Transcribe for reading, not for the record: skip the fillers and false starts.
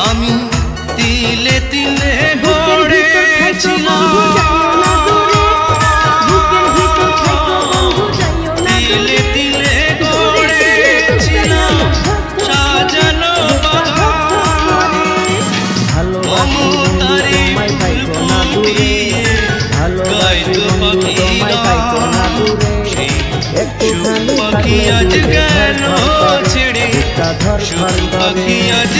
আমি তিলে তিলে গড়েছিলাম, তিলে তিলে গড়েছিলাম সাজানো বাহার, মমতারে ফুল ফুটিয়ে গাইতো পাখি গান। সেই সুখ পাখি আজ গেল ছেড়ে, সুখ পাখি আজ